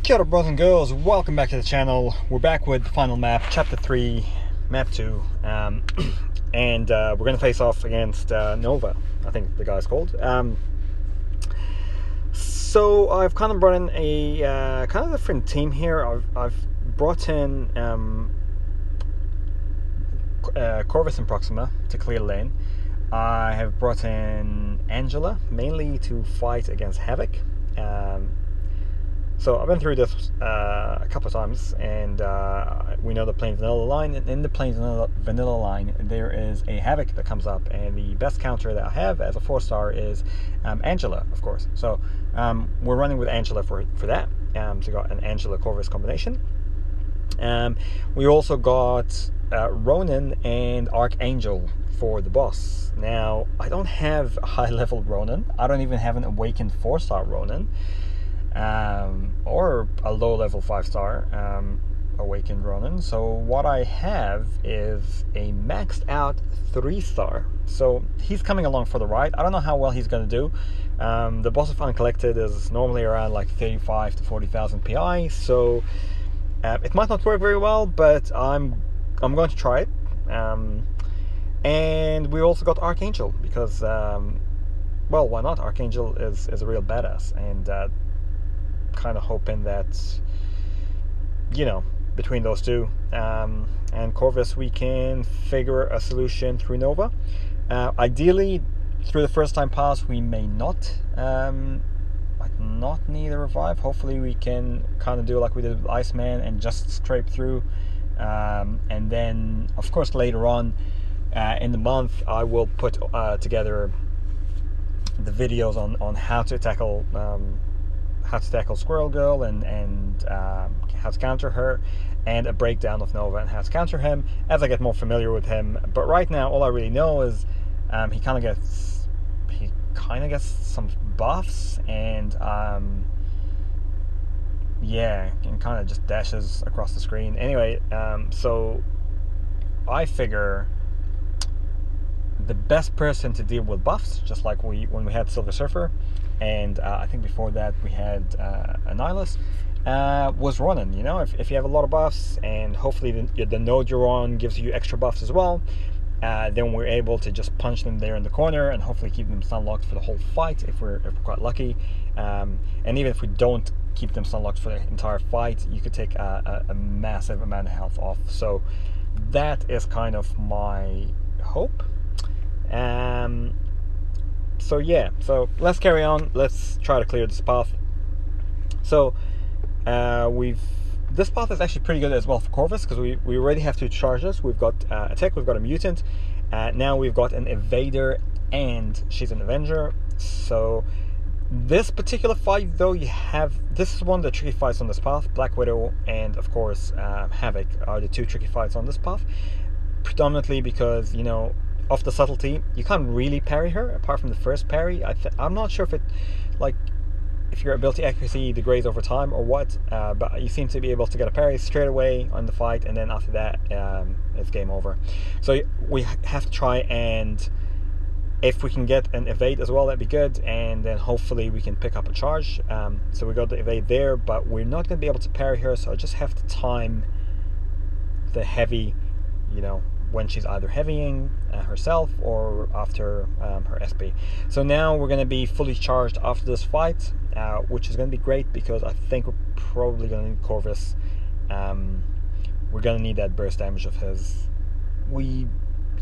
Kia ora, boys and girls, welcome back to the channel. We're back with the final map, chapter 3, map 2, and we're going to face off against Nova, I think the guy's called. So I've kind of brought in a kind of different team here. I've brought in Corvus and Proxima to clear the lane. I have brought in Angela, mainly to fight against Havoc. So I've been through this a couple of times, and we know the plain vanilla line, and in the plain vanilla line there is a Havoc that comes up, and the best counter that I have as a 4-star is Angela, of course. So we're running with Angela for that, so got an Angela Corvus combination. We also got Ronin and Archangel for the boss. Now I don't have a high level Ronin, I don't even have an awakened 4-star Ronin, or a low level 5-star awakened Ronin. So what I have is a maxed out 3-star. So he's coming along for the ride. I don't know how well he's going to do. The boss of Uncollected is normally around like 35 to 40,000 PI, so it might not work very well, but I'm going to try it. And we also got Archangel because well, why not? Archangel is a real badass, and kind of hoping that, you know, between those two and Corvus we can figure a solution through Nova. Ideally through the first time pass we may not need a revive. Hopefully we can kind of do like we did with Iceman and just scrape through, and then of course later on in the month I will put together the videos on how to tackle Squirrel Girl and how to counter her, and a breakdown of Nova and how to counter him as I get more familiar with him. But right now all I really know is he kind of gets some buffs, and yeah, and kind of just dashes across the screen. Anyway, so I figure the best person to deal with buffs, just like when we had Silver Surfer, and I think before that we had Annihilus, was Ronin. You know, if you have a lot of buffs, and hopefully the node you're on gives you extra buffs as well, then we're able to just punch them there in the corner and hopefully keep them stun locked for the whole fight if we're quite lucky. And even if we don't keep them stun locked for the entire fight, you could take a massive amount of health off. So that is kind of my hope. So yeah, so let's carry on. Let's try to clear this path. So this path is actually pretty good as well for Corvus, because we already have 2 charges. We've got a tech, we've got a mutant, now we've got an evader, and she's an avenger. So this particular fight though, this is one of the tricky fights on this path. Black Widow and of course Havoc are the 2 tricky fights on this path, predominantly because, you know, of the subtlety, you can't really parry her apart from the first parry. I'm not sure if if your ability accuracy degrades over time or what, but you seem to be able to get a parry straight away on the fight, and then after that it's game over. So we have to try, and if we can get an evade as well, that'd be good, and then hopefully we can pick up a charge. So we got the evade there, but we're not going to be able to parry her, so I just have to time the heavy, you know, when she's either heavying herself or after her SP. So now we're going to be fully charged after this fight, which is going to be great because I think we're probably going to need Corvus. We're going to need that burst damage of his. You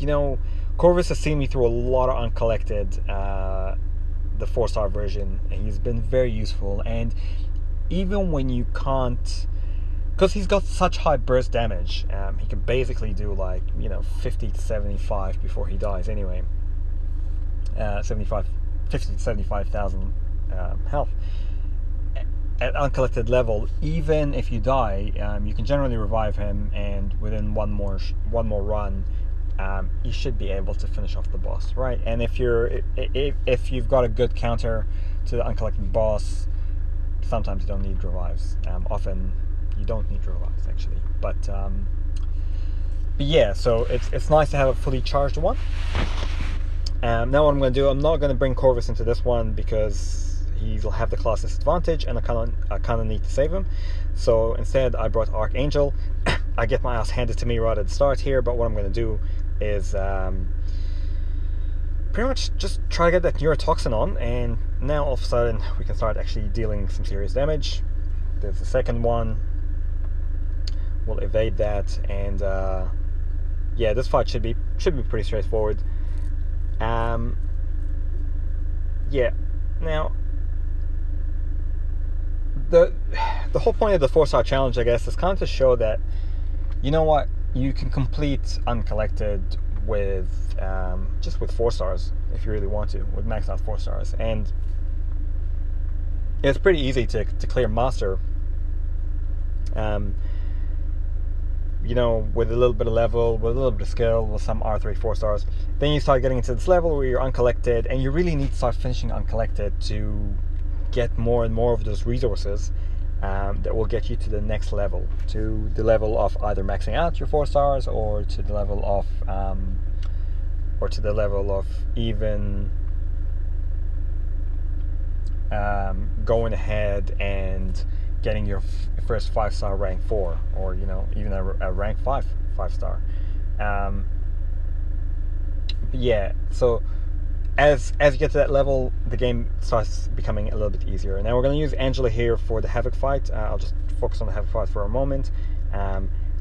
know, Corvus has seen me through a lot of Uncollected, the 4-star version, and he's been very useful. And even when you can't, because he's got such high burst damage, he can basically do like, you know, 50 to 75 before he dies anyway. 50 to 75,000 health. At Uncollected level, even if you die, you can generally revive him, and within one more run, you should be able to finish off the boss, right? And if you've got a good counter to the Uncollected boss, sometimes you don't need revives. Often you don't need revives actually, but yeah, so it's nice to have a fully charged one. Now what I'm going to do, I'm not going to bring Corvus into this one because he'll have the class disadvantage, and I kind of need to save him. So instead, I brought Archangel. I get my ass handed to me right at the start here, but what I'm going to do is pretty much just try to get that neurotoxin on, and now all of a sudden we can start actually dealing some serious damage. There's the second one. We'll evade that, and yeah, this fight should be pretty straightforward. Yeah, now the whole point of the 4-star challenge, I guess, is kind of to show that, you know what, you can complete Uncollected with just with 4 stars if you really want to, with maxed out 4 stars, and it's pretty easy to clear Master. You know, with a little bit of level, with a little bit of skill, with some R3 4 stars. Then you start getting into this level where you're Uncollected, and you really need to start finishing Uncollected to get more and more of those resources that will get you to the next level, to the level of either maxing out your 4 stars, or to the level of even going ahead and getting your first 5-star rank 4, or you know, even a rank 5-star. Yeah, so as you get to that level, the game starts becoming a little bit easier. Now we're going to use Angela here for the Havoc fight. I'll just focus on the Havoc fight for a moment.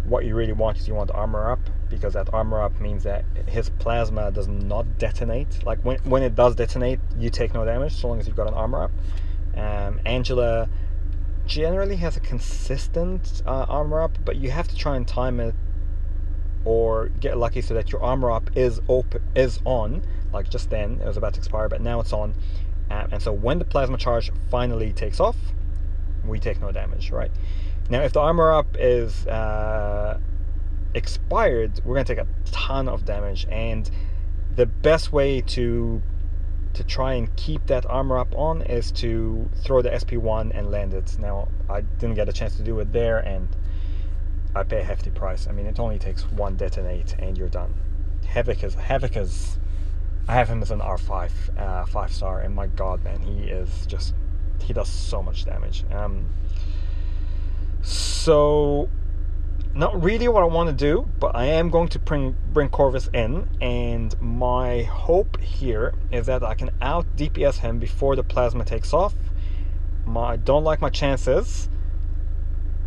What you really want is you want to armor up, because that armor up means that his plasma does not detonate. Like when it does detonate, you take no damage so long as you've got an armor up. Angela generally has a consistent armor up, but you have to try and time it or get lucky so that your armor up is on. Like just then it was about to expire, but now it's on, and so when the plasma charge finally takes off, we take no damage, right? Now if the armor up is expired, we're going to take a ton of damage, and the best way to try and keep that armor up on is to throw the SP1 and land it. Now I didn't get a chance to do it there, and I pay a hefty price. I mean, it only takes 1 detonate and you're done. Havoc is I have him as an R5 5-star, and my god, man, he does so much damage. So not really what I want to do, but I am going to bring Corvus in, and my hope here is that I can out DPS him before the plasma takes off. I don't like my chances.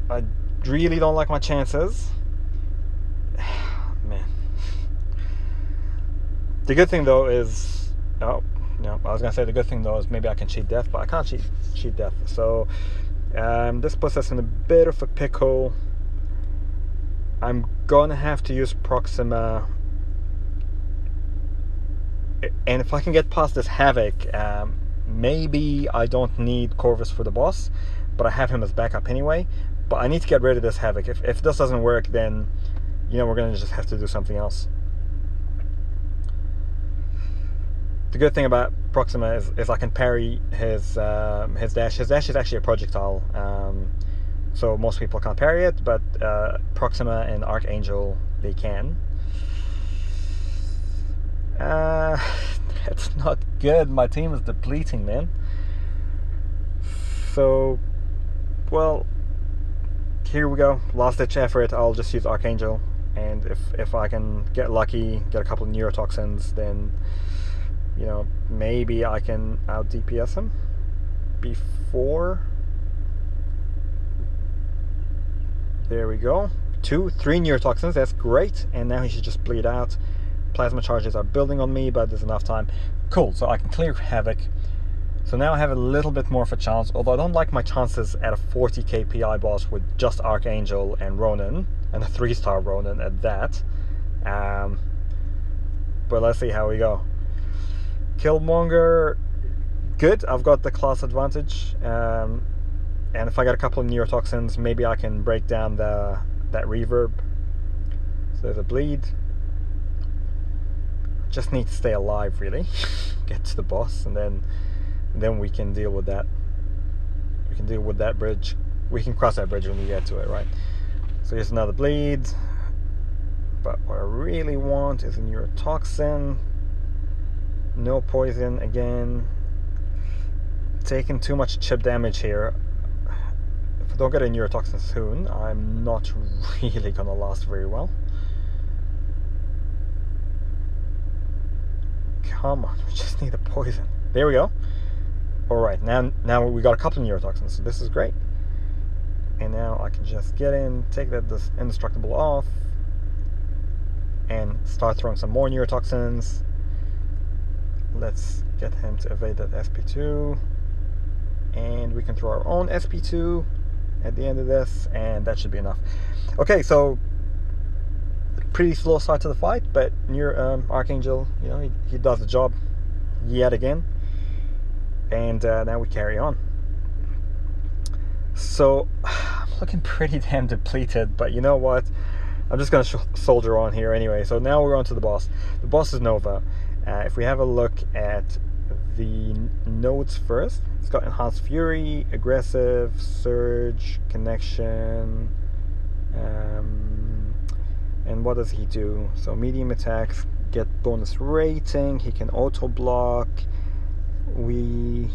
I really don't like my chances. Man. The good thing though is, I was gonna say the good thing though is maybe I can cheat death, but I can't cheat death. So this puts us in a bit of a pickle. I'm gonna have to use Proxima, and if I can get past this Havoc, maybe I don't need Corvus for the boss, but I have him as backup anyway. But I need to get rid of this Havoc. If this doesn't work, then we're gonna just have to do something else. The good thing about Proxima is I can parry his dash. His dash is actually a projectile, so most people can't parry it, but Proxima and Archangel, they can. That's not good. My team is depleting, man. So, well, here we go. Last ditch effort. I'll just use Archangel, and if I can get lucky, get a couple of neurotoxins, then maybe I can out DPS him before. There we go. 2, 3 neurotoxins. That's great. And now he should just bleed out. Plasma charges are building on me, but there's enough time. Cool. So I can clear Havoc. So now I have a little bit more of a chance, although I don't like my chances at a 40k PI boss with just Archangel and Ronin, and a 3-star Ronin at that. But let's see how we go. Kill monger, good. I've got the class advantage, and if I get a couple of neurotoxins, maybe I can break down that reverb. So there's a bleed. Just need to stay alive, really. Get to the boss, and then we can deal with that. We can deal with that bridge. We can cross that bridge when we get to it, right? So here's another bleed. But what I really want is a neurotoxin. No poison again. taking too much chip damage here. If I don't get a neurotoxin soon, I'm not really gonna last very well. Come on, we just need a poison. There we go. Alright, now we got a couple of neurotoxins, so this is great. And now I can just get in, take that this indestructible off, and start throwing some more neurotoxins. Let's get him to evade that SP2. And we can throw our own SP2 at the end of this, and that should be enough. Okay, so pretty slow start to the fight, but Archangel, you know, he does the job yet again. And now we carry on. So I'm looking pretty damn depleted, but you know what? I'm just going to soldier on here anyway. So now we're on to the boss. The boss is Nova. If we have a look at the nodes first, it's got Enhanced Fury, Aggressive, Surge, Connection, and what does he do? So medium attacks get bonus rating, he can auto block, medium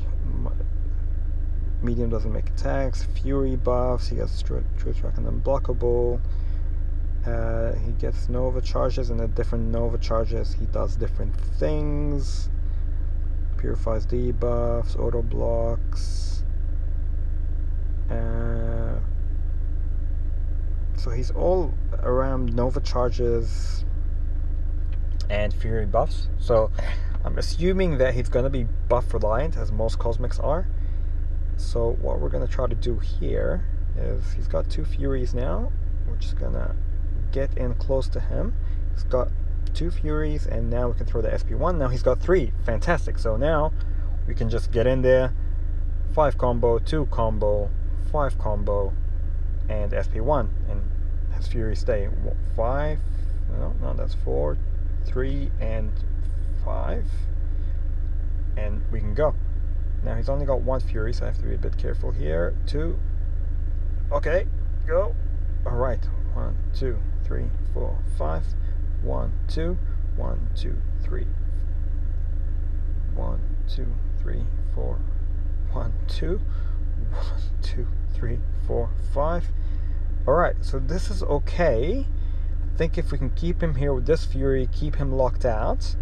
doesn't make attacks, Fury buffs, he gets True Track and Unblockable. He gets Nova charges, and at different Nova charges he does different things. Purifies debuffs, auto blocks. So he's all around Nova charges and Fury buffs. So I'm assuming that he's going to be buff reliant, as most Cosmics are. So what we're going to try to do here is, he's got 2 Furies now. We're just going to get in close to him. He's got 2 Furies, and now we can throw the SP1. Now he's got 3. Fantastic. So now we can just get in there. 5 combo, 2 combo, 5 combo, and SP1. And his Fury stay 5. No, that's 4, 3, and 5. And we can go. Now he's only got 1 Fury, so I have to be a bit careful here. 2. Okay, go. Alright. 1, 2, 3, 4, 5. 1, 2, 1, 2, 3. 1, 2, 3, 4. 1, 2. 1, 2, 3, 4, 5. Alright, so this is okay. I think if we can keep him here with this Fury, keep him locked out,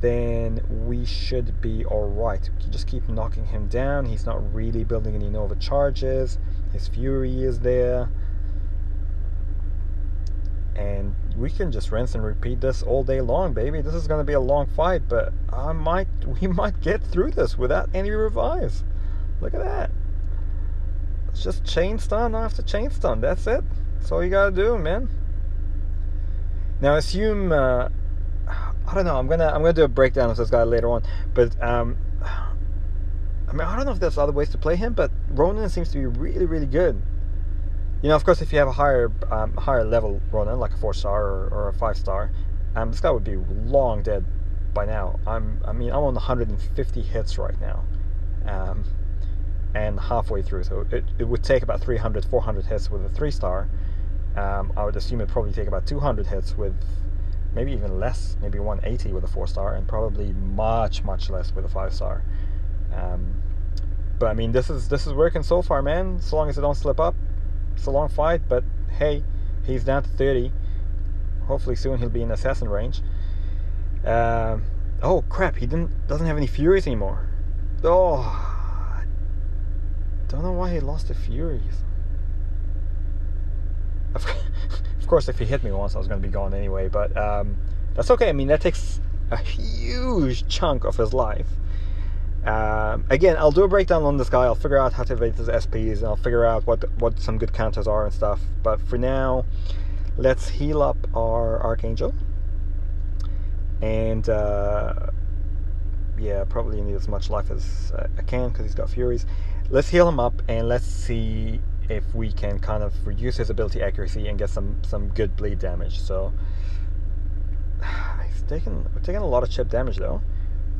then we should be alright. We can just keep knocking him down. He's not really building any Nova charges. His Fury is there. And we can just rinse and repeat this all day long, baby. This is going to be a long fight, but we might get through this without any revives. Look at that. It's just chain stun after chain stun. That's it. That's all you gotta do, man. Now assume I don't know. I'm gonna do a breakdown of this guy later on, but I mean, I don't know if there's other ways to play him, but Ronin seems to be really, really good. You know, of course, if you have a higher level Ronin, like a 4-star or a 5-star, this guy would be long dead by now. I'm on 150 hits right now, and halfway through. So it would take about 300, 400 hits with a 3-star. I would assume it'd probably take about 200 hits with, maybe even less, maybe 180 with a 4-star, and probably much, much less with a 5-star. But I mean, this is working so far, man. So long as it don't slip up. It's a long fight, but hey, he's down to 30. Hopefully soon he'll be in assassin range. Oh crap, he doesn't have any Furies anymore. Oh, don't know why he lost the Furies. Of course, if he hit me once, I was going to be gone anyway, but that's okay. I mean, that takes a huge chunk of his life. Again, I'll do a breakdown on this guy. I'll figure out how to evade his SPs, and I'll figure out what some good counters are and stuff. But for now, let's heal up our Archangel. And yeah, probably need as much life as I can because he's got Furies. Let's heal him up, and let's see if we can kind of reduce his ability accuracy and get some good bleed damage. So we're taking a lot of chip damage though.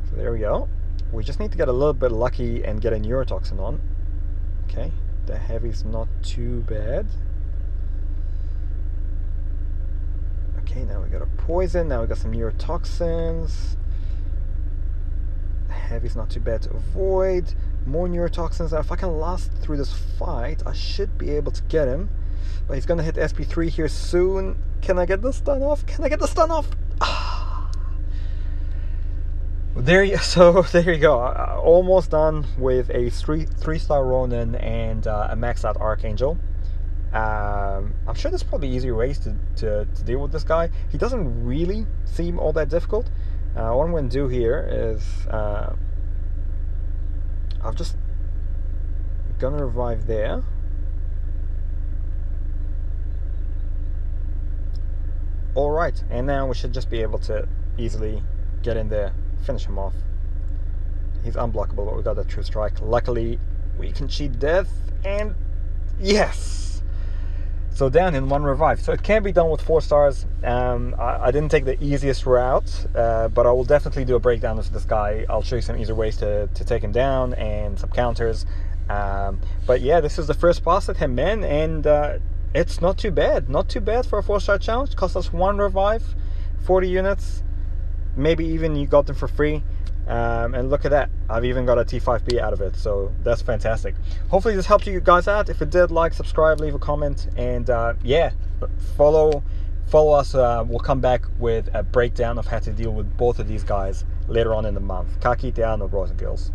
So there we go. We just need to get a little bit lucky and get a neurotoxin on. Okay, the heavy's not too bad. Okay, now we got a poison. Now we got some neurotoxins. Heavy's not too bad to avoid. more neurotoxins. If I can last through this fight, I should be able to get him. But he's gonna hit SP3 here soon. Can I get the stun off? Can I get the stun off? There you go. Almost done with a 3-star Ronin and a maxed out Archangel. I'm sure there's probably easier ways to deal with this guy. He doesn't really seem all that difficult. What I'm going to do here is I'm just gonna revive there. Alright, and now we should just be able to easily get in there, finish him off. He's unblockable, but we got that true strike. Luckily, we can cheat death, and yes! So down in 1 revive. So it can be done with 4 stars. I didn't take the easiest route, but I will definitely do a breakdown of this guy. I'll show you some easier ways to take him down and some counters. But yeah, this is the first pass at him, man, and it's not too bad. Not too bad for a 4-star challenge. Cost us 1 revive, 40 units. Maybe even you got them for free. And look at that, I've even got a T5B out of it, so that's fantastic. Hopefully this helped you guys out. If it did, like, subscribe, leave a comment, and yeah, follow us. We'll come back with a breakdown of how to deal with both of these guys later on in the month. Ka kite anō, boys and girls.